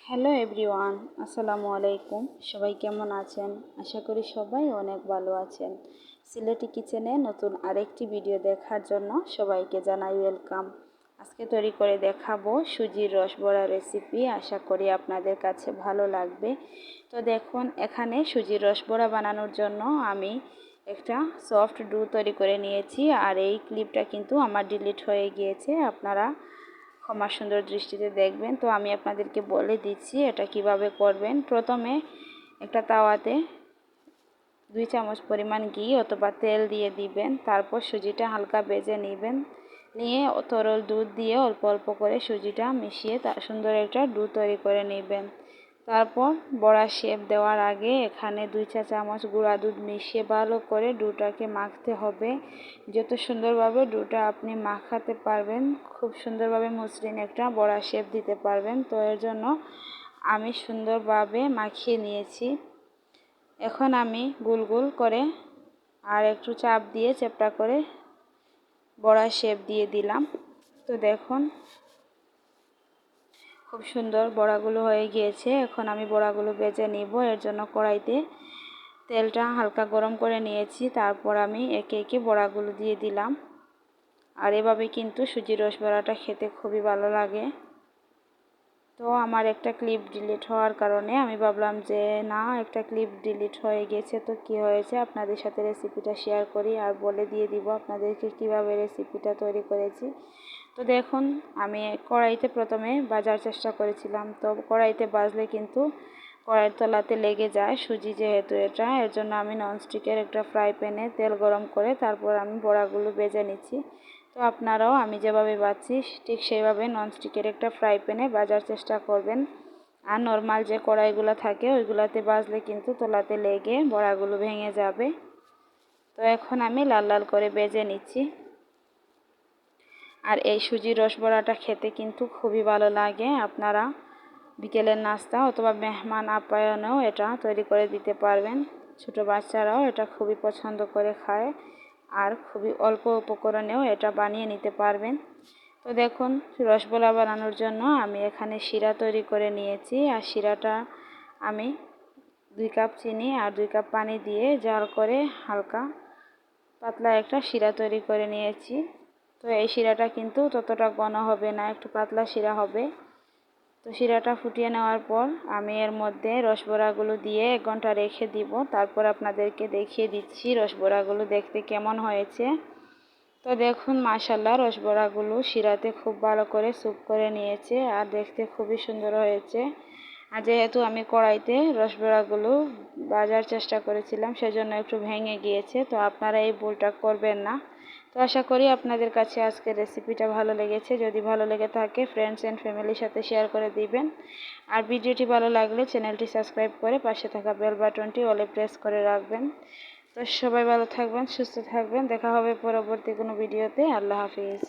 Hello everyone, আসসালামু আলাইকুম। সবাই কেমন আছেন? আশা করি সবাই অনেক ভালো আছেন। সিলেটি কিচেনে নতুন আরেকটি ভিডিও দেখার জন্য সবাইকে জানাই ওয়েলকাম। আজকে তৈরি করে দেখাবো সুজির রসবড়া রেসিপি। আশা করি আপনাদের কাছে ভালো লাগবে। তো দেখুন, এখানে সুজির রসবড়া বানানোর জন্য আমি একটা সফট ডো তৈরি করে নিয়েছি। আর এই ক্লিপটা কিন্তু আমার ডিলিট হয়ে গিয়েছে, আপনারা ক্ষমা সুন্দর দৃষ্টিতে দেখবেন। তো আমি আপনাদেরকে বলে দিচ্ছি এটা কিভাবে করবেন। প্রথমে একটা তাওয়াতে 2 চামচ পরিমাণ ঘি অথবা তেল দিয়ে দিবেন। তারপর সুজিটা হালকা ভেজে নেবেন। নিয়ে তরল দুধ দিয়ে অল্প অল্প করে সুজিটা মিশিয়ে সুন্দর একটা ডো তৈরি করে নেবেন। তারপর বড়া শেপ দেওয়ার আগে এখানে 2 চা চামচ গুঁড়া দুধ মিশিয়ে ভালো করে ডোটাকে মাখতে হবে। যত সুন্দরভাবে ডোটা আপনি মাখাতে পারবেন, খুব সুন্দরভাবে মসৃণ একটা বড়া শেপ দিতে পারবেন। তো এর জন্য আমি সুন্দরভাবে মাখিয়ে নিয়েছি। এখন আমি গোল গোল করে আর একটু চাপ দিয়ে চ্যাপ্টা করে বড়া শেপ দিয়ে দিলাম। তো দেখুন, খুব সুন্দর বড়াগুলো হয়ে গিয়েছে। এখন আমি বড়াগুলো ভেজে নিব। এর জন্য কড়াইতে তেলটা হালকা গরম করে নিয়েছি। তারপর আমি একে একে বড়াগুলো দিয়ে দিলাম। আর এভাবে কিন্তু সুজির রসবড়াটা খেতে খুবই ভালো লাগে। তো আমার একটা ক্লিপ ডিলিট হওয়ার কারণে আমি ভাবলাম যে না, একটা ক্লিপ ডিলিট হয়ে গেছে, তো কি হয়েছে, আপনাদের সাথে রেসিপিটা শেয়ার করি আর বলে দিয়ে দিব আপনাদেরকে কিভাবে রেসিপিটা তৈরি করেছি। তো দেখুন, আমি কড়াইতে প্রথমে ভাজার চেষ্টা করেছিলাম। তো কড়াইতে ভাজলে কিন্তু কড়াইয়ের তলাতে লেগে যায় সুজি, যেহেতু এটা, এর জন্য আমি ননস্টিকের একটা ফ্রাই প্যানে তেল গরম করে তারপর আমি বড়াগুলো ভেজে নিচ্ছি। তো আপনারাও আমি যেভাবে ভাজছি ঠিক সেইভাবে ননস্টিকের একটা ফ্রাই প্যানে ভাজার চেষ্টা করবেন। আর নর্মাল যে কড়াইগুলো থাকে ওইগুলোতে ভাজলে কিন্তু তলাতে লেগে বড়াগুলো ভেঙে যাবে। তো এখন আমি লাল লাল করে ভেজে নিচ্ছি। আর এই সুজির রসবড়াটা খেতে কিন্তু খুবই ভালো লাগে। আপনারা বিকেলের নাস্তা অথবা মেহমান আপ্যায়নেও এটা তৈরি করে দিতে পারবেন। ছোট বাচ্চারাও এটা খুবই পছন্দ করে খায়। আর খুবই অল্প উপকরণেও এটা বানিয়ে নিতে পারবেন। তো দেখুন, রসবড়া বানানোর জন্য আমি এখানে শিরা তৈরি করে নিয়েছি। আর শিরাটা আমি 2 কাপ চিনি আর 2 কাপ পানি দিয়ে জাল করে হালকা পাতলা একটা শিরা তৈরি করে নিয়েছি। তো এই শিরাটা কিন্তু ততটা ঘন হবে না, একটু পাতলা শিরা হবে। তো শিরাটা ফুটিয়ে নেওয়ার পর আমি এর মধ্যে রসবড়াগুলো দিয়ে 1 ঘন্টা রেখে দিব। তারপর আপনাদেরকে দেখিয়ে দিচ্ছি রসবড়াগুলো দেখতে কেমন হয়েছে। তো দেখুন, মাশাআল্লাহ, রসবড়াগুলো শিরাতে খুব ভালো করে স্যুপ করে নিয়েছে আর দেখতে খুবই সুন্দর হয়েছে। আর যেহেতু আমি কড়াইতে রসবড়াগুলো ভাজার চেষ্টা করেছিলাম, সেজন্য একটু ভেঙে গিয়েছে। তো আপনারা এই ভুলটা করবেন না। তো আশা করি আপনাদের কাছে আজকের রেসিপিটা ভালো লেগেছে। যদি ভালো লেগে থাকে ফ্রেন্ডস অ্যান্ড ফ্যামিলির সাথে শেয়ার করে দিবেন। আর ভিডিওটি ভালো লাগলে চ্যানেলটি সাবস্ক্রাইব করে পাশে থাকা বেল বাটনটি অলে প্রেস করে রাখবেন। তো সবাই ভালো থাকবেন, সুস্থ থাকবেন। দেখা হবে পরবর্তী কোনো ভিডিওতে। আল্লাহ হাফিজ।